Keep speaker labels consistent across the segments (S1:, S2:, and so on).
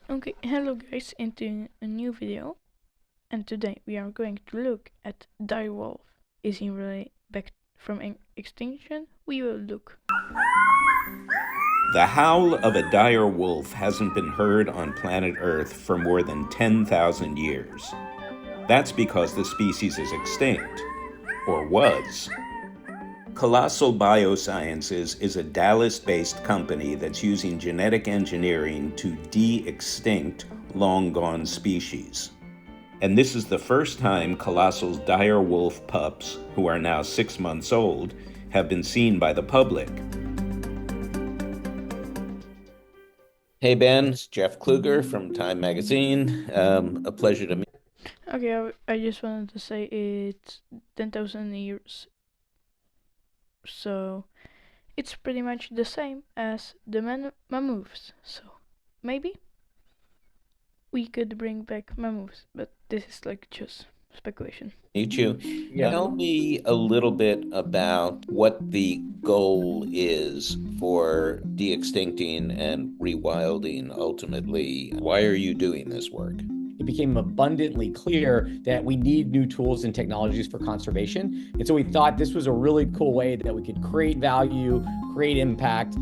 S1: Okay, hello guys, into a new video, and today we are going to look at direwolf. Is he really back from extinction? We will look.
S2: The howl of a dire wolf hasn't been heard on planet Earth for more than 10,000 years. That's because the species is extinct, or was. Colossal Biosciences is a Dallas-based company that's using genetic engineering to de-extinct long-gone species. And this is the first time Colossal's dire wolf pups, who are now 6 months old, have been seen by the public. Hey Ben, it's Jeff Kluger from Time Magazine. A pleasure to meet you.
S1: Okay, I just wanted to say it's 10,000 years, so it's pretty much the same as the mammoths. So maybe we could bring back mammoths, but this is like just speculation.
S2: Yeah. Tell me a little bit about what the goal is for de-extincting and rewilding ultimately. Why are you doing this work?
S3: It became abundantly clear that we need new tools and technologies for conservation. And so we thought this was a really cool way that we could create value, create impact,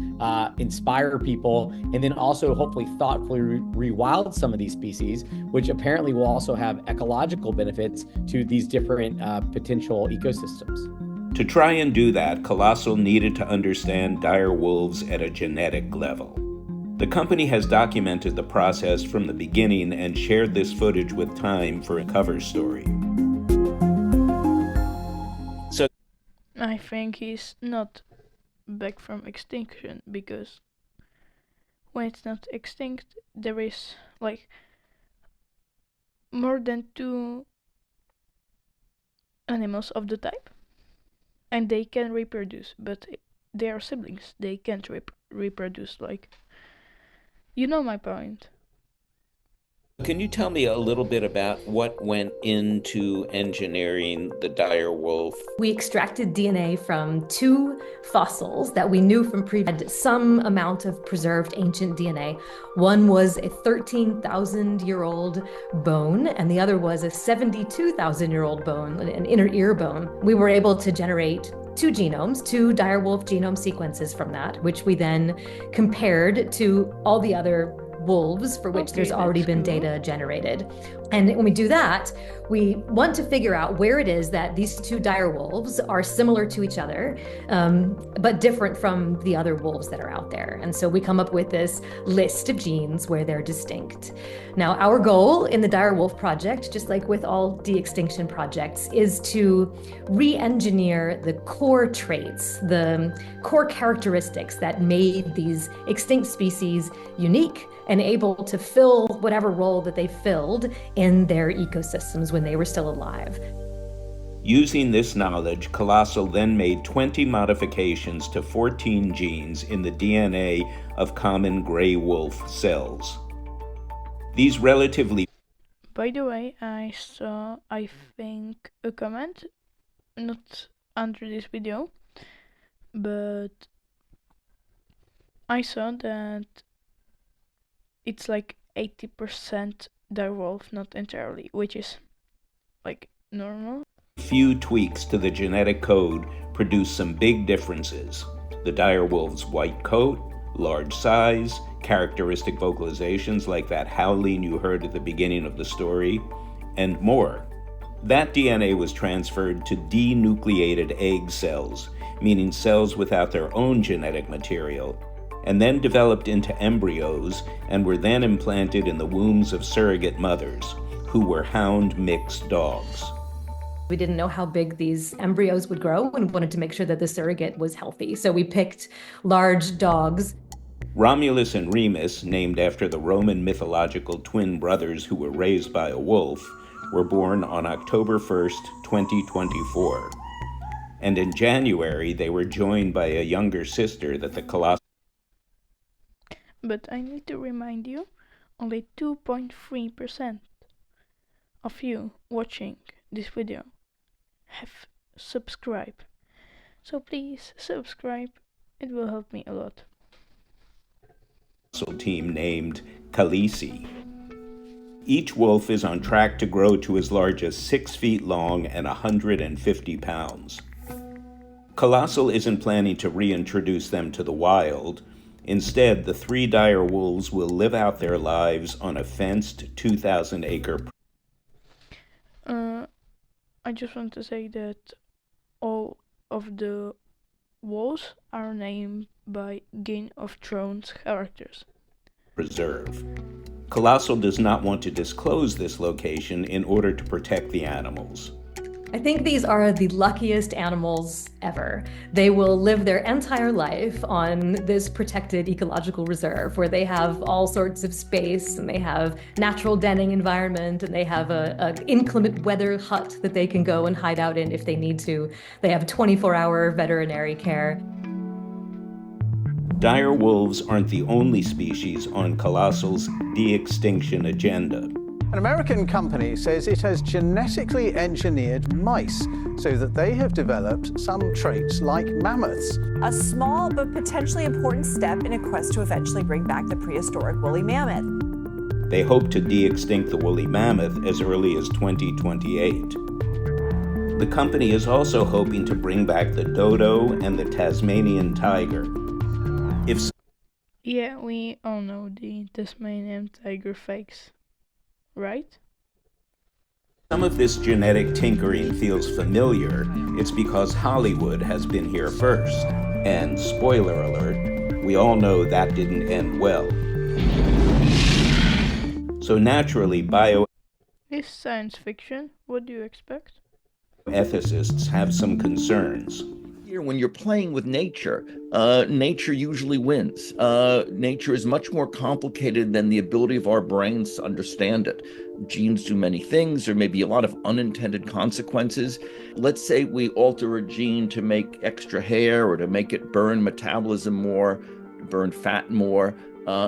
S3: inspire people, and then also hopefully thoughtfully rewild some of these species, which apparently will also have ecological benefits to these different potential ecosystems.
S2: To try and do that, Colossal needed to understand dire wolves at a genetic level. The company has documented the process from the beginning and shared this footage with Time for a cover story. So
S1: I think he's not back from extinction, because when it's not extinct, there is like more than 2 animals of the type, and they can reproduce, but they are siblings. They can't reproduce. Like, you know my point.
S2: can you tell me a little bit about what went into engineering the dire wolf?
S4: We extracted DNA from 2 fossils that we knew from had some amount of preserved ancient DNA. One was a 13,000-year-old bone, and the other was a 72,000-year-old bone, an inner ear bone. We were able to generate 2 genomes, 2 direwolf genome sequences from that, which we then compared to all the other wolves for which there's already been data generated. And when we do that, we want to figure out where it is that these 2 dire wolves are similar to each other, but different from the other wolves that are out there. And so we come up with this list of genes where they're distinct. Now, our goal in the dire wolf project, just like with all de-extinction projects, is to re-engineer the core traits, the core characteristics that made these extinct species unique and able to fill whatever role that they filled in their ecosystems when they were still alive.
S2: Using this knowledge, Colossal then made 20 modifications to 14 genes in the DNA of common gray wolf cells. These relatively...
S1: By the way, I saw, I think, a comment, not under this video, but I saw that it's like 80% direwolf, not entirely, which is like normal.
S2: Few tweaks to the genetic code produce some big differences. The direwolf's white coat, large size, characteristic vocalizations like that howling you heard at the beginning of the story, and more. That DNA was transferred to denucleated egg cells, meaning cells without their own genetic material, and then developed into embryos and were then implanted in the wombs of surrogate mothers, who were hound mixed dogs.
S4: We didn't know how big these embryos would grow and wanted to make sure that the surrogate was healthy. So we picked large dogs.
S2: Romulus and Remus, named after the Roman mythological twin brothers who were raised by a wolf, were born on October 1st, 2024. And in January, they were joined by a younger sister that the Colossus...
S1: But I need to remind you, only 2.3% of you watching this video have subscribed. So please subscribe, it will help me a lot.
S2: Team named Khaleesi. Each wolf is on track to grow to as large as 6 feet long and 150 pounds. Colossal isn't planning to reintroduce them to the wild. Instead, the 3 dire wolves will live out their lives on a fenced 2,000-acre.
S1: I just want to say that all of the wolves are named by Game of Thrones characters.
S2: Preserve. Colossal does not want to disclose this location in order to protect the animals.
S4: I think these are the luckiest animals ever. They will live their entire life on this protected ecological reserve where they have all sorts of space and they have natural denning environment and they have a inclement weather hut that they can go and hide out in if they need to. They have 24-hour veterinary care.
S2: Dire wolves aren't the only species on Colossal's de-extinction agenda.
S5: An American company says it has genetically engineered mice so that they have developed some traits like mammoths.
S6: A small but potentially important step in a quest to eventually bring back the prehistoric woolly mammoth.
S2: They hope to de-extinct the woolly mammoth as early as 2028. The company is also hoping to bring back the dodo and the Tasmanian tiger.
S1: Yeah, we all know the Tasmanian tiger fakes, right?
S2: Some of this genetic tinkering feels familiar. It's because Hollywood has been here first. And spoiler alert, we all know that didn't end well. So naturally,
S1: It's science fiction. What do you expect?
S2: bioethicists have some concerns.
S7: When you're playing with nature, nature usually wins. Nature is much more complicated than the ability of our brains to understand it. Genes do many things. There may be a lot of unintended consequences. Let's say we alter a gene to make extra hair or to make it burn metabolism more, burn fat more.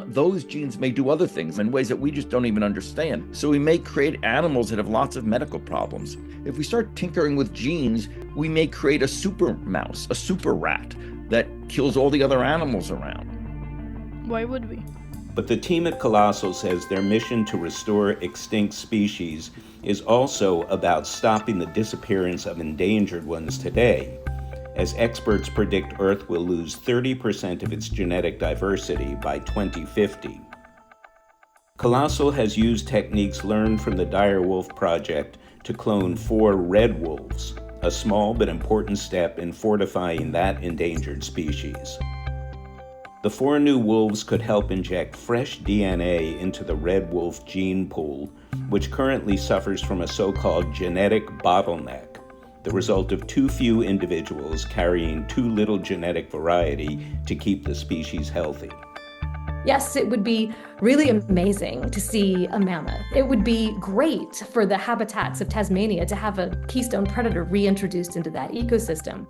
S7: Those genes may do other things in ways that we just don't even understand. So we may create animals that have lots of medical problems. If we start tinkering with genes, we may create a super mouse, a super rat that kills all the other animals around.
S1: Why would we?
S2: But the team at Colossal says their mission to restore extinct species is also about stopping the disappearance of endangered ones today, as experts predict Earth will lose 30% of its genetic diversity by 2050. Colossal has used techniques learned from the Direwolf project to clone 4 red wolves, a small but important step in fortifying that endangered species. The 4 new wolves could help inject fresh DNA into the red wolf gene pool, which currently suffers from a so-called genetic bottleneck, the result of too few individuals carrying too little genetic variety to keep the species healthy.
S4: Yes, it would be really amazing to see a mammoth. It would be great for the habitats of Tasmania to have a keystone predator reintroduced into that ecosystem.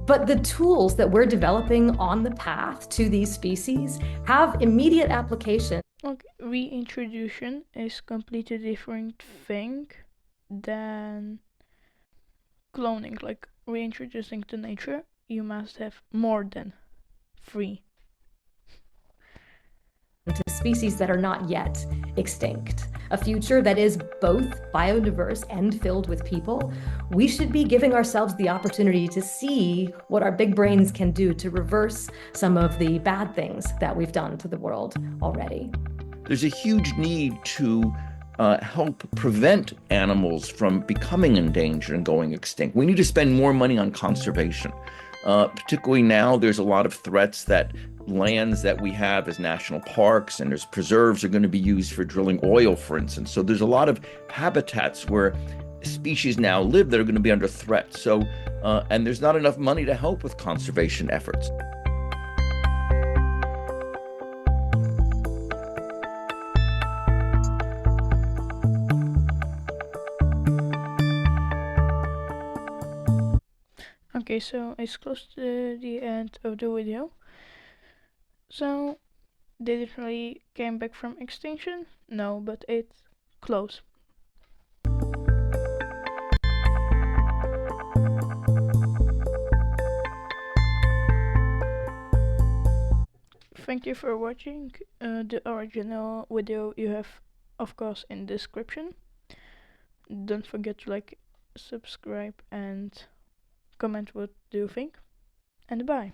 S4: But the tools that we're developing on the path to these species have immediate application.
S1: Okay, reintroduction is completely different thing than cloning. Like reintroducing to nature, you must have more than 3.
S4: To species that are not yet extinct, a future that is both biodiverse and filled with people. We should be giving ourselves the opportunity to see what our big brains can do to reverse some of the bad things that we've done to the world already.
S7: There's a huge need to help prevent animals from becoming endangered and going extinct. We need to spend more money on conservation. Particularly now, there's a lot of threats that lands that we have as national parks and as preserves are going to be used for drilling oil, for instance. So there's a lot of habitats where species now live that are going to be under threat. So, and there's not enough money to help with conservation efforts.
S1: Okay, so it's close to the end of the video. So, did it really came back from extinction? No, but it's close. Thank you for watching the original video you have of course, in the description. Don't forget to like, subscribe, and comment what do you think. And bye.